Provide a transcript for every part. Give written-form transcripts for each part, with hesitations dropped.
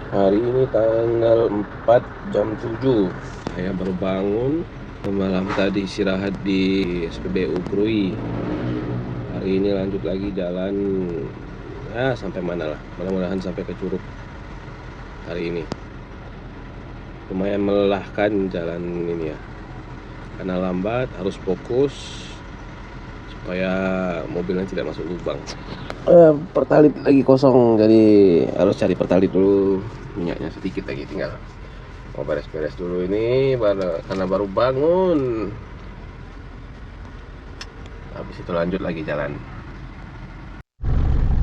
Hari ini tanggal 4 jam 7. Saya baru bangun. Malam tadi istirahat di SPBU Krui. Hari ini lanjut lagi jalan, ya sampai mana lah. Mudah-mudahan sampai ke Curug hari ini. Lumayan melelahkan jalan ini ya. Karena lambat, harus fokus supaya mobilnya tidak masuk lubang. Pertalit lagi kosong, jadi harus cari pertalit dulu. Minyaknya sedikit lagi tinggal. Mau beres-beres dulu ini karena baru bangun. Habis itu lanjut lagi jalan.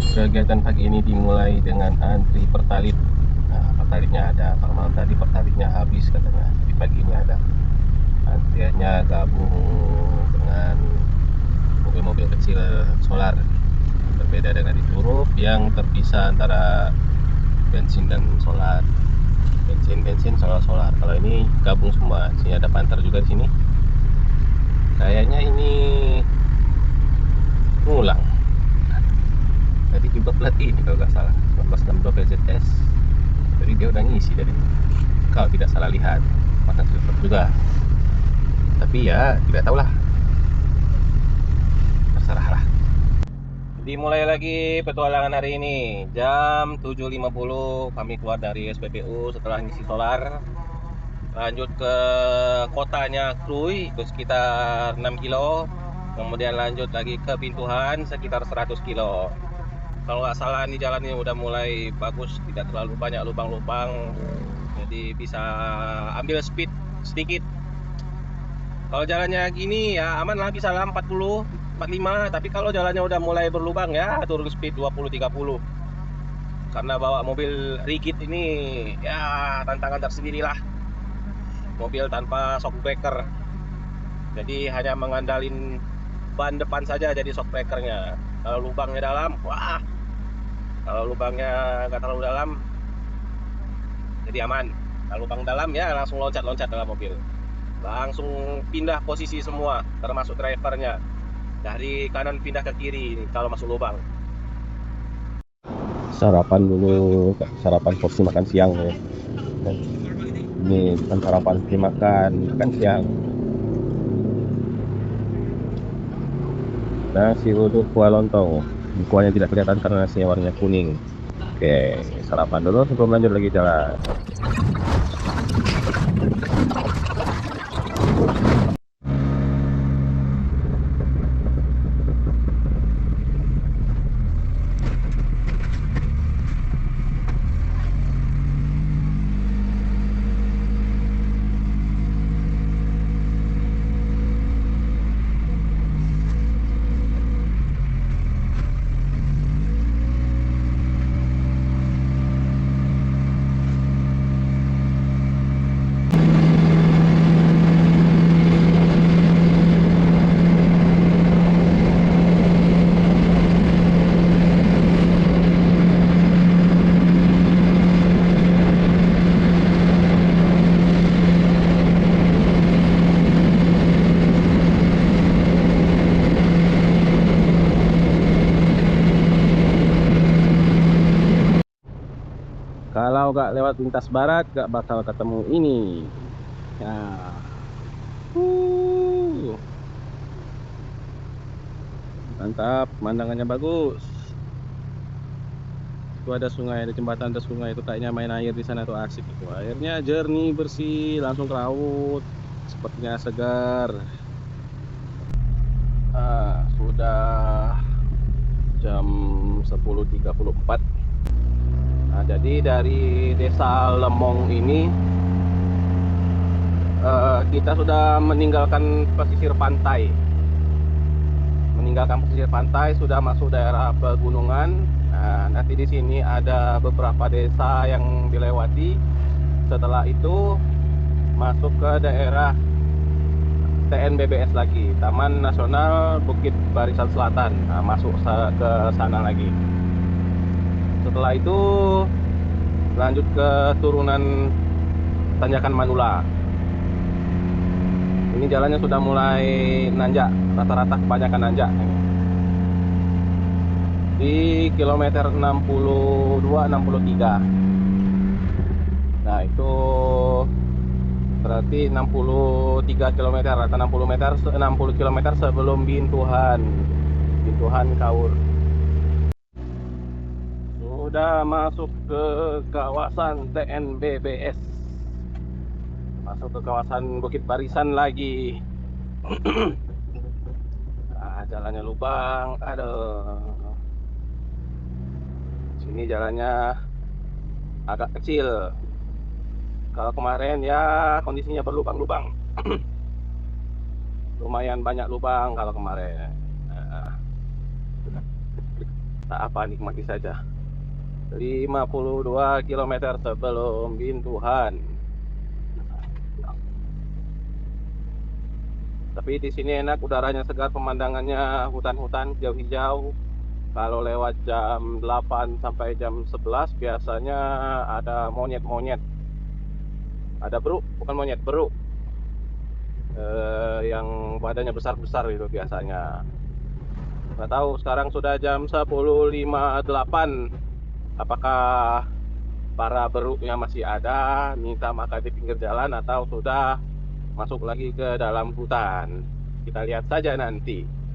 Kegiatan pagi ini dimulai dengan antri pertalit. Nah, pertalitnya ada. Kalau malam tadi pertalitnya habis katanya. Jadi pagi ini ada. Antriannya gabung dengan mobil-mobil kecil solar. Berbeda dengan di Curug yang terpisah antara bensin dan solar. Bensin solar. Kalau ini gabung semua. Sini ada Panther juga di sini. Kayaknya ini ngulang. Tadi juga plat ini kalau nggak salah 1962 PZS. Jadi dia udah ngisi dari itu. Kalau tidak salah lihat, maka silver juga. Tapi ya tidak tahulah. Terserah lah. Dimulai lagi petualangan hari ini. Jam 7.50 kami keluar dari SPBU setelah ngisi solar. Lanjut ke kotanya Krui itu sekitar 6 kilo. Kemudian lanjut lagi ke Pintuhan sekitar 100 kilo. Kalau nggak salah ini jalan ini udah mulai bagus, tidak terlalu banyak lubang-lubang, jadi bisa ambil speed sedikit. Kalau jalannya gini ya aman lah, bisa lah 40, 45. Tapi kalau jalannya udah mulai berlubang ya turun speed 20, 30. Karena bawa mobil rigid ini ya tantangan tersendiri lah. Mobil tanpa shock breaker, jadi hanya mengandalin ban depan saja jadi shock breakernya. Kalau lubangnya dalam, wah. Kalau lubangnya nggak terlalu dalam, jadi aman. Kalau lubang dalam ya langsung loncat-loncat dalam mobil. Langsung pindah posisi semua, termasuk drivernya. Dari kanan pindah ke kiri kalau masuk lubang. Sarapan dulu, sarapan porsi makan siang ya. Ini bukan sarapan porsi makan siang. Nasi uduk kuah lontong. Kuahnya tidak kelihatan karena nasinya warnanya kuning. Oke, sarapan dulu sebelum lanjut lagi jalan. Kalau nggak lewat lintas barat, nggak bakal ketemu ini. Ya. Mantap, pemandangannya bagus. Itu ada sungai, ada jembatan, ada sungai. Itu kayaknya main air di sana tuh asik itu. Airnya jernih, bersih, langsung ke laut. Sepertinya segar. Sudah jam 10.34. Nah, jadi dari desa Lemong ini kita sudah meninggalkan pesisir pantai. Sudah masuk daerah pegunungan. Nah, nanti di sini ada beberapa desa yang dilewati. Setelah itu masuk ke daerah TNBBS lagi, Taman Nasional Bukit Barisan Selatan. Nah, masuk ke sana lagi. Setelah itu lanjut ke turunan Tanjakan Manula. Ini jalannya sudah mulai nanjak, rata-rata kebanyakan nanjak. Di kilometer 62-63. Nah itu berarti 63 km atau 60 km sebelum Bintuhan Kaur. Sudah masuk ke kawasan TNBBS, masuk ke kawasan Bukit Barisan lagi. Nah, jalannya lubang, aduh. Sini jalannya agak kecil. Kalau kemarin ya kondisinya berlubang-lubang. Lumayan banyak lubang kalau kemarin. Nah, tak apa, nikmati saja. 52 km sebelum Bintuhan. Tapi di sini enak, udaranya segar, pemandangannya hutan-hutan hijau-hijau. Kalau lewat jam 8 sampai jam 11 biasanya ada monyet-monyet. Ada beruk, bukan monyet, beruk. Yang badannya besar-besar itu biasanya. Nggak tahu, sekarang sudah jam 10.58. Apakah para beruknya masih ada, minta makan di pinggir jalan, atau sudah masuk lagi ke dalam hutan? Kita lihat saja nanti.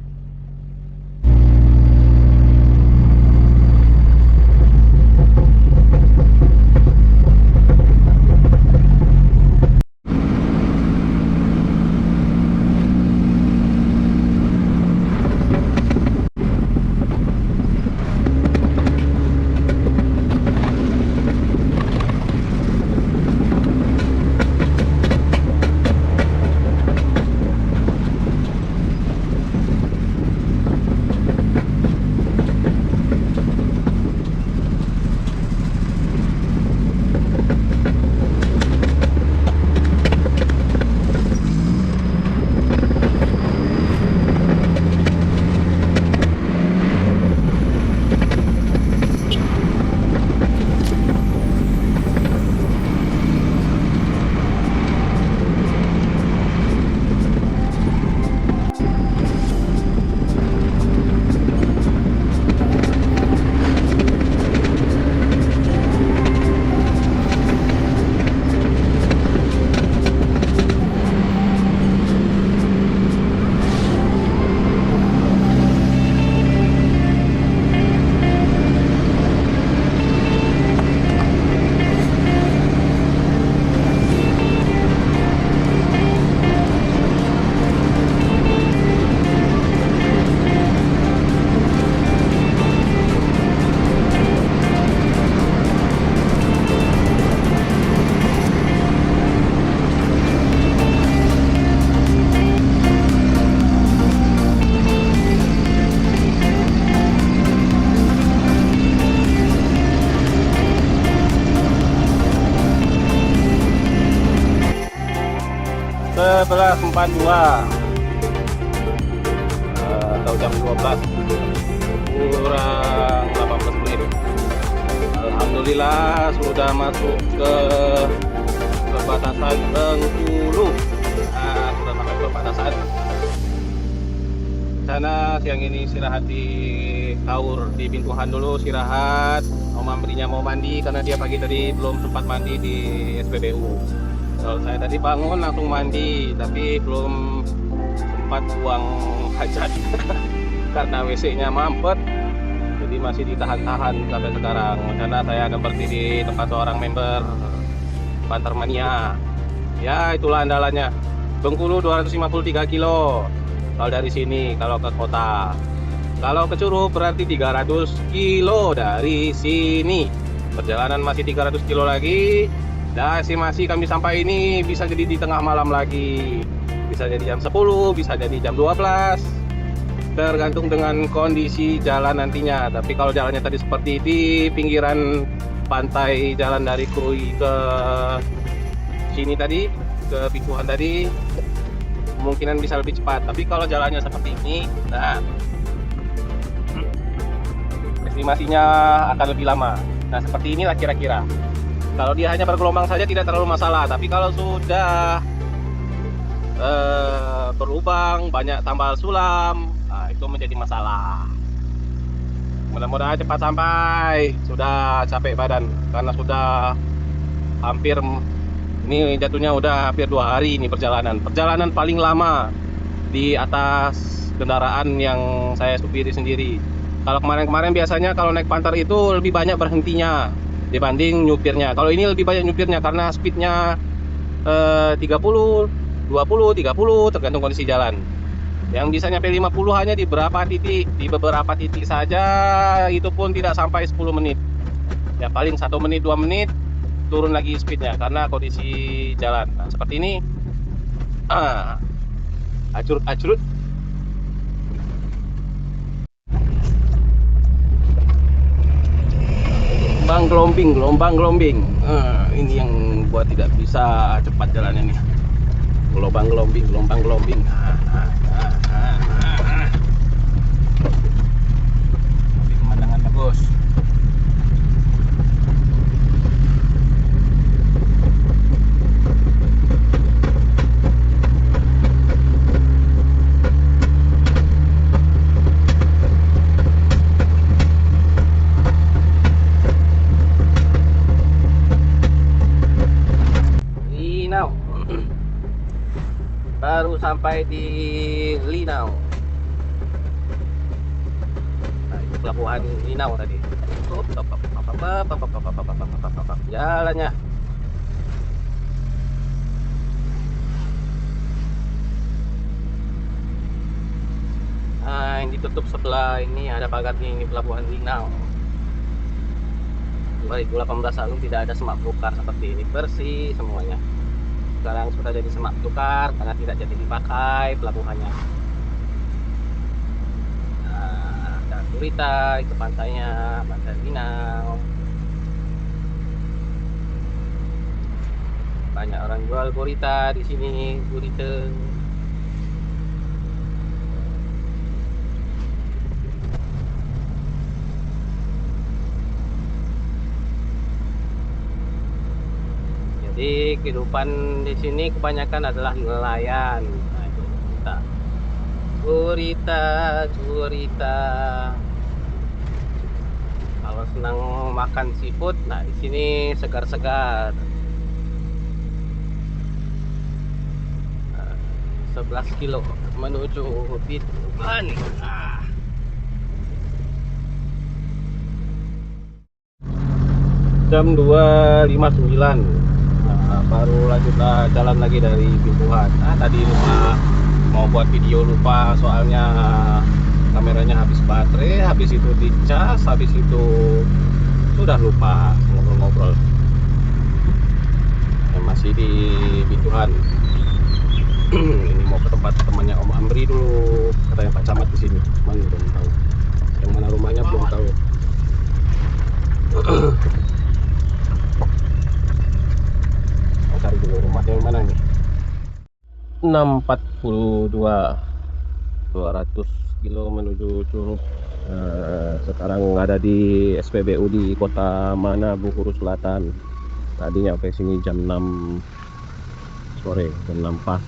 Sebelas 42 atau jam 12 kurang 18 menit. Alhamdulillah sudah masuk ke perbatasan Bengkulu. Nah, sudah sampai perbatasan. Sana siang ini istirahat di Kaur, di Bintuhan dulu istirahat. Om Amrinya mau mandi karena dia pagi tadi belum sempat mandi di SPBU. Kalau saya tadi bangun langsung mandi, tapi belum sempat buang hajat karena WC-nya mampet, jadi masih ditahan-tahan sampai sekarang. Karena saya akan berhenti di tempat seorang member Bantermania. Ya itulah andalannya. Bengkulu 253 kilo kalau dari sini, kalau ke kota. Kalau ke Curug berarti 300 kilo dari sini. Perjalanan masih 300 kilo lagi. Dan estimasi kami sampai ini bisa jadi di tengah malam lagi, bisa jadi jam 10, bisa jadi jam 12, tergantung dengan kondisi jalan nantinya. Tapi kalau jalannya tadi seperti di pinggiran pantai, jalan dari Krui ke sini tadi, ke Bintuhan tadi, kemungkinan bisa lebih cepat. Tapi kalau jalannya seperti ini, nah estimasinya akan lebih lama. Nah seperti inilah kira-kira. Kalau dia hanya bergelombang saja tidak terlalu masalah, tapi kalau sudah berlubang, banyak tambal sulam, nah itu menjadi masalah. Mudah-mudahan cepat sampai. Sudah capek badan karena sudah hampir ini jatuhnya udah hampir 2 hari ini perjalanan paling lama di atas kendaraan yang saya supiri sendiri. Kalau kemarin-kemarin biasanya kalau naik Panther itu lebih banyak berhentinya dibanding nyupirnya. Kalau ini lebih banyak nyupirnya karena speednya 30, 20, 30 tergantung kondisi jalan. Yang bisa nyampe 50 hanya di beberapa titik saja, itu pun tidak sampai 10 menit. Ya paling 1 menit 2 menit turun lagi speednya karena kondisi jalan. Nah, seperti ini acurut-acurut. Gelombang gelombing. Ini yang buat tidak bisa cepat jalannya nih. Gelombang gelombing. Tapi pemandangan bagus. Linau. Baru sampai di Linau. Nah, itu pelabuhan Linau tadi. Jalannya. Nah, yang ditutup sebelah ini ada pagarnya, ini pelabuhan Linau. 2018 lalu tidak ada semak belukar seperti ini, bersih semuanya. Sekarang sudah jadi semak belukar karena tidak jadi dipakai pelabuhannya. Nah, ada gurita, itu pantainya, pantai Linau. Banyak orang jual gurita di sini, gurita. Jadi kehidupan di sini kebanyakan adalah nelayan. Nah, itu gurita. Kalau senang makan seafood, nah di sini segar-segar. 11 kilo menuju Bituhan. Jam 2.59. Baru lanjutlah jalan lagi dari Bituhan. Tadi lupa mau buat video, lupa soalnya kameranya habis baterai, habis itu dicas, habis itu sudah lupa ngobrol-ngobrol. Masih di Bituhan. Ini mau ke tempat temannya Om Amri dulu, katanya Pak Camat di sini, cuman belum tahu yang mana rumahnya, belum tahu. Cari dulu rumahnya yang mana nih. 642, 200 kilo menuju Curug. Sekarang ada di SPBU di Kota Mana, Bengkulu Selatan. Tadi nyampe sini jam 6 sore, jam 6 pas.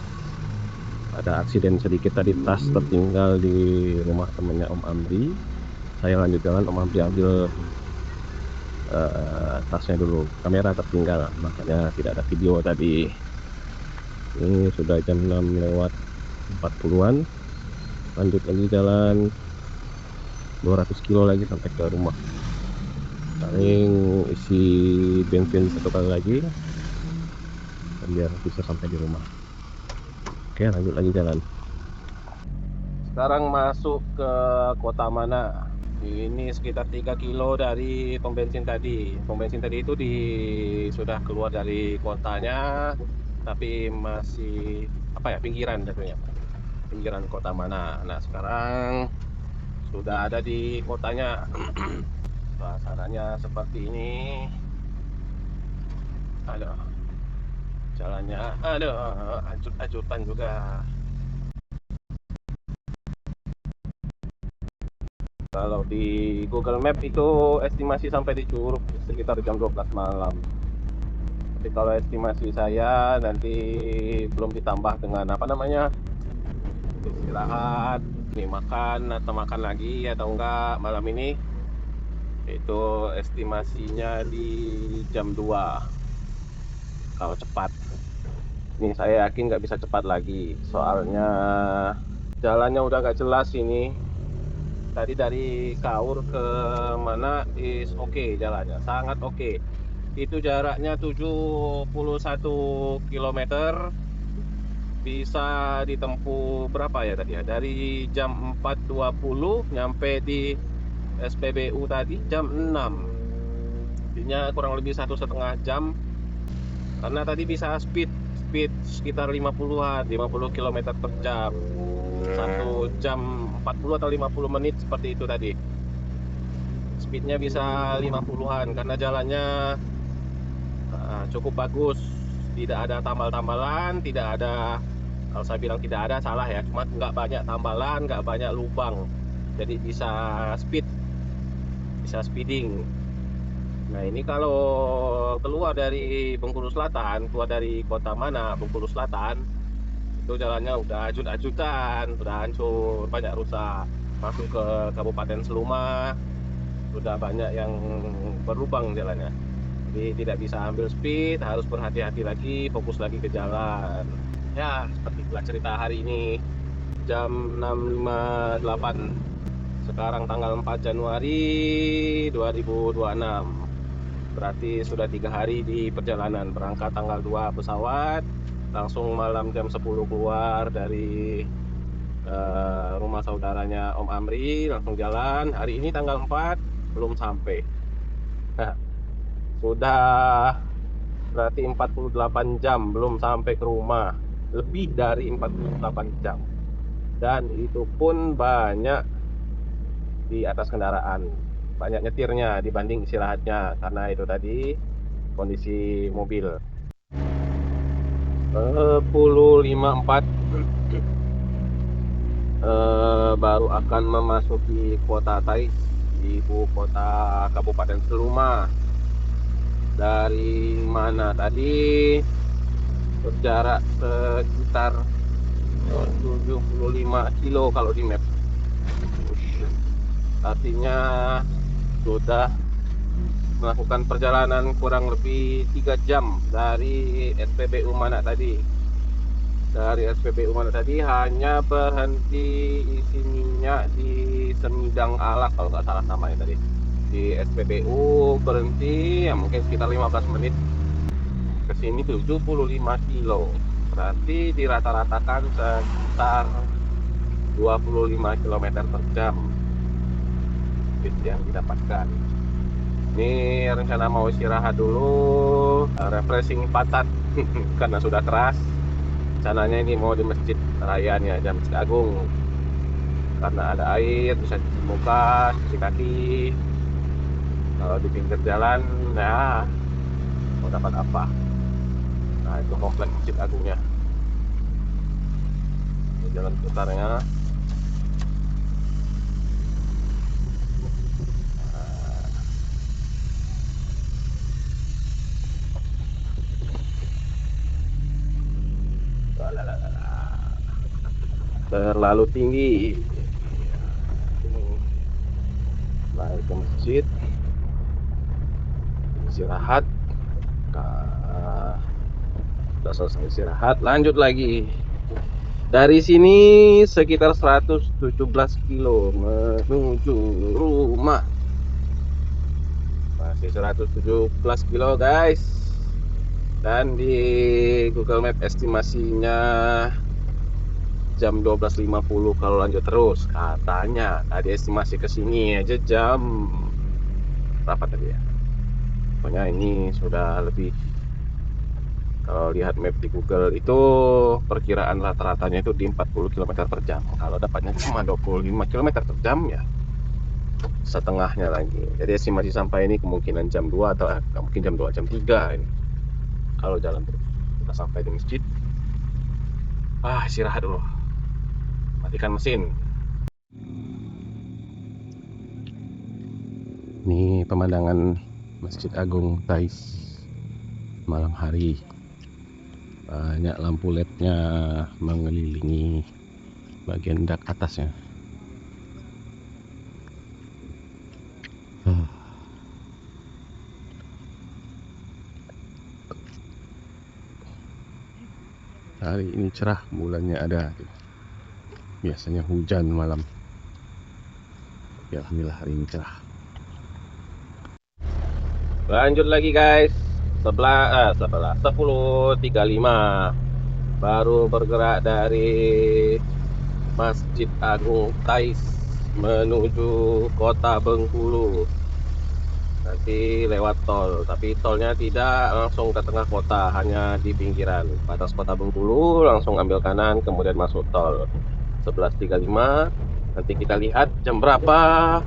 Ada aksiden sedikit tadi, tas tertinggal di rumah temannya Om Amri. Saya lanjut jalan, Om Amri ambil tasnya dulu, kamera tertinggal, makanya tidak ada video tadi. Ini sudah jam 6 lewat 40-an. Lanjut lagi jalan 200 kilo lagi sampai ke rumah. Paling isi bensin 1 kali lagi biar bisa sampai di rumah. Oke, lanjut lagi jalan. Sekarang masuk ke Kota Mana. Ini sekitar 3 kilo dari pom bensin tadi. Pom bensin tadi itu sudah keluar dari kotanya, tapi masih pinggiran jatuhnya. Pinggiran Kota Mana. Nah, sekarang sudah ada di kotanya. Suasananya seperti ini. Aduh, jalannya acut-acutan juga. Kalau di Google Map itu estimasi sampai di Curug sekitar jam 12 malam. Tapi kalau estimasi saya nanti belum ditambah dengan istirahat, nih makan atau makan lagi atau enggak malam ini, itu estimasinya di jam 2. kalau cepat. Ini saya yakin nggak bisa cepat lagi, soalnya jalannya udah nggak jelas ini. Tadi dari Kaur ke mana is oke jalannya, sangat oke. Itu jaraknya 71 kilometer, bisa ditempuh berapa ya tadi ya? Dari jam 4.20 nyampe di SPBU tadi jam 6. Artinya kurang lebih 1,5 jam, karena tadi bisa speed sekitar 50-an, 50 km per jam. 1 jam 40 atau 50 menit seperti itu tadi. Speednya bisa 50-an karena jalannya cukup bagus. Tidak ada tambal-tambalan, tidak ada, kalau saya bilang tidak ada salah ya, cuma nggak banyak tambalan, nggak banyak lubang. Jadi bisa speeding. Nah ini kalau keluar dari Bengkulu Selatan, keluar dari kota mana, Bengkulu Selatan, itu jalannya udah ajut-ajutan, udah hancur, banyak rusak. Masuk ke Kabupaten Seluma, sudah banyak yang berlubang jalannya. Jadi tidak bisa ambil speed, harus berhati-hati lagi, fokus lagi ke jalan. Ya, seperti itulah cerita hari ini. Jam 6.58. Sekarang tanggal 4 Januari 2026. Berarti sudah 3 hari di perjalanan. Berangkat tanggal 2 pesawat, langsung malam jam 10 keluar dari rumah saudaranya Om Amri, langsung jalan. Hari ini tanggal 4 belum sampai. Sudah berarti 48 jam belum sampai ke rumah. Lebih dari 48 jam. Dan itu pun banyak di atas kendaraan. Banyak nyetirnya dibanding istirahatnya, karena itu tadi kondisi mobil. 10.54 baru akan memasuki kota Tais, ibu kota Kabupaten Seluma. Dari mana tadi berjarak sekitar 75 kilo kalau di map. Artinya sudah melakukan perjalanan kurang lebih 3 jam dari SPBU mana tadi. Dari SPBU mana tadi hanya berhenti isi minyak di Semidang Alak kalau nggak salah namanya tadi. Di SPBU berhenti ya mungkin sekitar 15 menit. Ke sini 75 kilo. Berarti dirata-ratakan sekitar 25 km per jam speed yang didapatkan. Ini rencana mau istirahat dulu, refreshing pantat karena sudah keras. Rencananya ini mau di Masjid Rayanya, Masjid Agung, karena ada air, bisa cuci muka, cuci kaki. Kalau di pinggir jalan, ya mau dapat apa? Nah itu komplek Masjid Agungnya. Ini jalan putarnya. Terlalu tinggi. Naik ke masjid, istirahat. Sudah selesai istirahat, lanjut lagi. Dari sini sekitar 117 kilo menuju rumah. Masih 117 kilo guys. Dan di Google Map estimasinya jam 12.50 kalau lanjut terus. Katanya tadi estimasi ke sini aja jam berapa tadi ya? Pokoknya ini sudah lebih. Kalau lihat map di Google itu perkiraan rata-ratanya itu di 40 km per jam. Kalau dapatnya cuma 25 km per jam ya setengahnya lagi. Jadi estimasi sampai ini kemungkinan jam 2 atau mungkin jam 2, jam 3 ini. Kalau jalan terus. Kita sampai di masjid. Istirahat dulu. Matikan mesin. Ini pemandangan Masjid Agung Tais malam hari. Banyak lampu LED-nya mengelilingi bagian dak atasnya. Hari ini cerah, bulannya ada. Biasanya hujan malam. Ya, alhamdulillah hari ini cerah. Lanjut lagi guys. 10.35 baru bergerak dari Masjid Agung Tais menuju Kota Bengkulu. Nanti lewat tol, tapi tolnya tidak langsung ke tengah kota, hanya di pinggiran. Batas Kota Bengkulu, langsung ambil kanan, kemudian masuk tol. 11.35. Nanti kita lihat jam berapa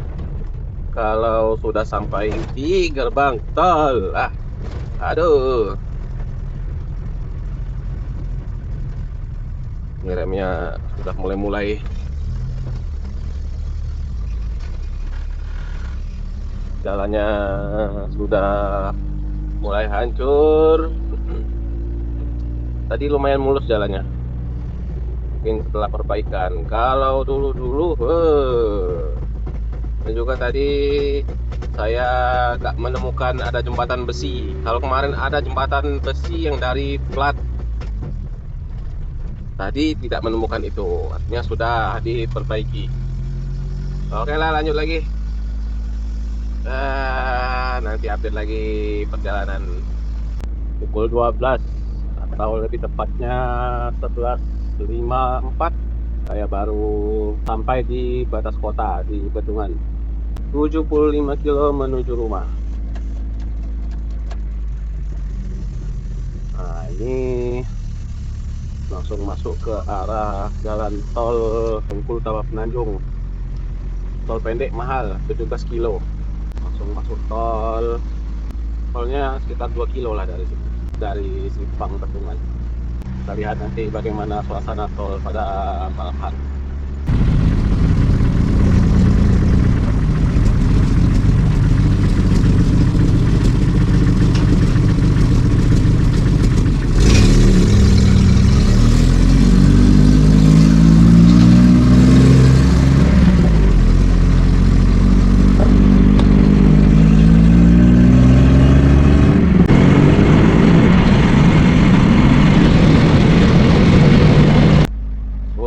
kalau sudah sampai di gerbang tol. Aduh. Ini remnya sudah mulai-mulai. Jalannya sudah mulai hancur. Tadi lumayan mulus jalannya. Mungkin setelah perbaikan. Kalau dulu-dulu, dan juga tadi saya nggak menemukan ada jembatan besi. Kalau kemarin ada jembatan besi yang dari plat, tadi tidak menemukan itu. Artinya sudah diperbaiki. Oke lah, lanjut lagi. Nanti update lagi perjalanan. Pukul 12 atau lebih tepatnya 11.54 saya baru sampai di batas kota di Bedungan. 75 kilo menuju rumah. Nah, ini langsung masuk ke arah jalan tol Bengkulu Tambak Penanjung. Tol pendek mahal, 17 kilo. Langsung masuk tol. Tolnya sekitar 2 kilo lah dari sini, dari Simpang Bedungan. Kita lihat nanti bagaimana suasana tol pada malam hari.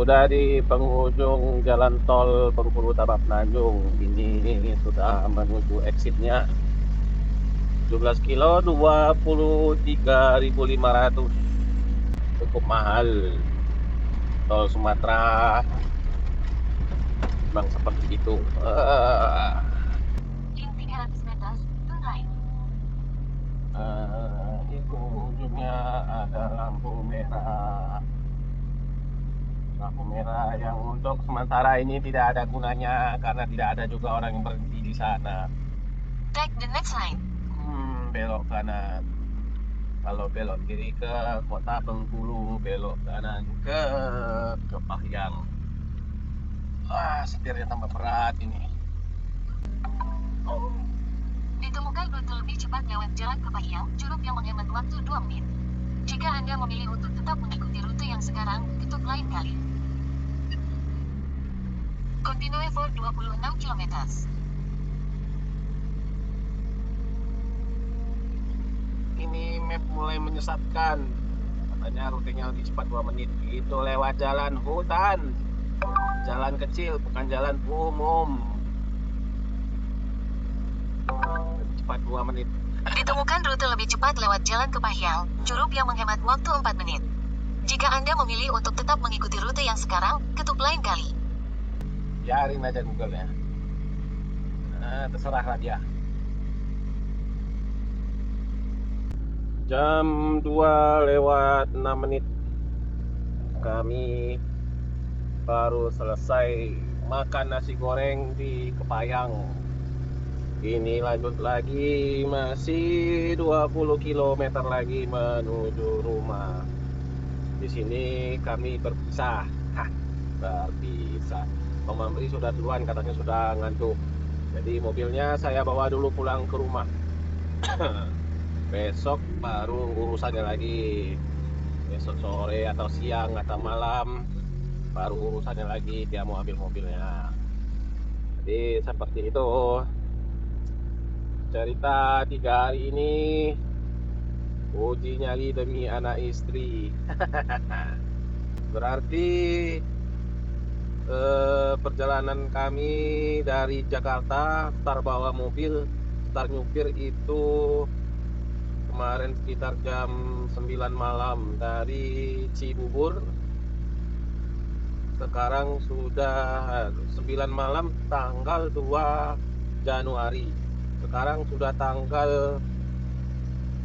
Sudah di penghujung jalan tol Bengkulu Tambak Penanjung. Ini sudah menuju exitnya. 17 kilo 23.500. Cukup mahal. Tol Sumatera memang seperti itu. Itu ujungnya ada lampu merah. Lampu merah yang untuk sementara ini tidak ada gunanya karena tidak ada juga orang yang berhenti di sana. Take the next line. Belok kanan. Kalau belok kiri ke Kota Bengkulu, belok kanan ke Kepahyang. Setirnya tambah berat ini. Ditemukan rute lebih cepat lewat Jalan Kepahyang, Curug yang menghemat waktu 2 menit. Jika Anda memilih untuk tetap mengikuti rute yang sekarang, ketuk lain kali. Continue for 26 km. Ini map mulai menyesatkan. Katanya rutenya lebih cepat 2 menit. Itu lewat jalan hutan. Jalan kecil, bukan jalan umum. Lebih cepat 2 menit. Ditemukan rute lebih cepat lewat Jalan Kepahyang, Curug yang menghemat waktu 4 menit. Jika Anda memilih untuk tetap mengikuti rute yang sekarang, ketuk lain kali. Biarin aja Google-nya. Terserahlah dia. Jam 2 lewat 6 menit. Kami baru selesai makan nasi goreng di Kepahyang. Ini lanjut lagi, masih 20 km lagi menuju rumah. Di sini kami berpisah. Berpisah. Pembeli sudah duluan, katanya sudah ngantuk. Jadi mobilnya saya bawa dulu pulang ke rumah. Besok baru urusannya lagi. Besok sore atau siang atau malam baru urusannya lagi, dia mau ambil mobilnya. Jadi seperti itu cerita 3 hari ini. Uji nyali demi anak istri. Berarti perjalanan kami dari Jakarta start bawa mobil, start nyupir itu kemarin sekitar jam 9 malam dari Cibubur. Sekarang sudah 9 malam tanggal 2 Januari. Sekarang sudah tanggal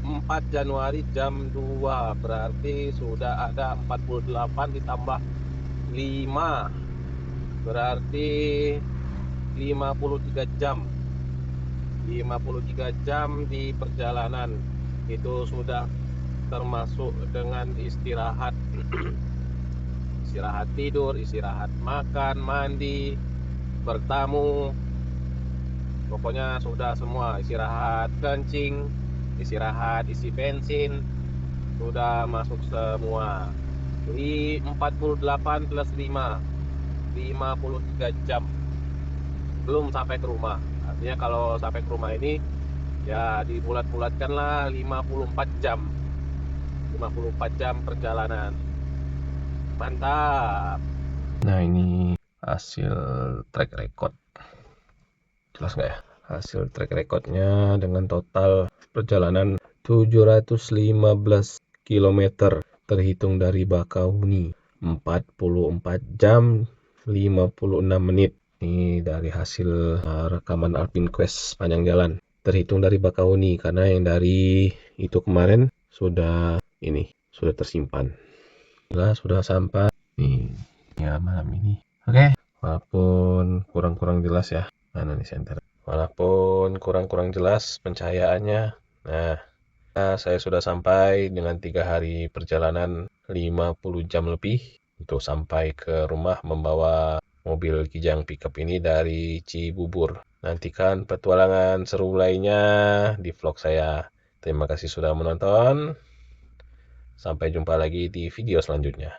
4 Januari jam 2. Berarti sudah ada 48 ditambah 5. Berarti 53 jam. 53 jam di perjalanan. Itu sudah termasuk dengan istirahat. Istirahat tidur, istirahat makan, mandi, bertamu, pokoknya sudah semua. Istirahat kencing, istirahat isi bensin, sudah masuk semua. Jadi 48 plus 5, 53 jam belum sampai ke rumah. Artinya kalau sampai ke rumah ini ya dibulat-bulatkan lah 54 jam. 54 jam perjalanan. Mantap. Nah, ini hasil track record. Jelas nggak ya? Hasil track recordnya dengan total perjalanan 715 km terhitung dari Bakahuni, 44 jam 56 menit. Ini dari hasil rekaman Alpine Quest panjang jalan. Terhitung dari Bakahuni karena yang dari itu kemarin sudah tersimpan. Sudah sampai nih ya malam ini. Oke. Walaupun kurang-kurang jelas ya. Mana nih center? Walaupun kurang-kurang jelas pencahayaannya. Nah, saya sudah sampai dengan 3 hari perjalanan 50 jam lebih untuk sampai ke rumah membawa mobil Kijang pickup ini dari Cibubur. Nantikan petualangan seru lainnya di vlog saya. Terima kasih sudah menonton. Sampai jumpa lagi di video selanjutnya.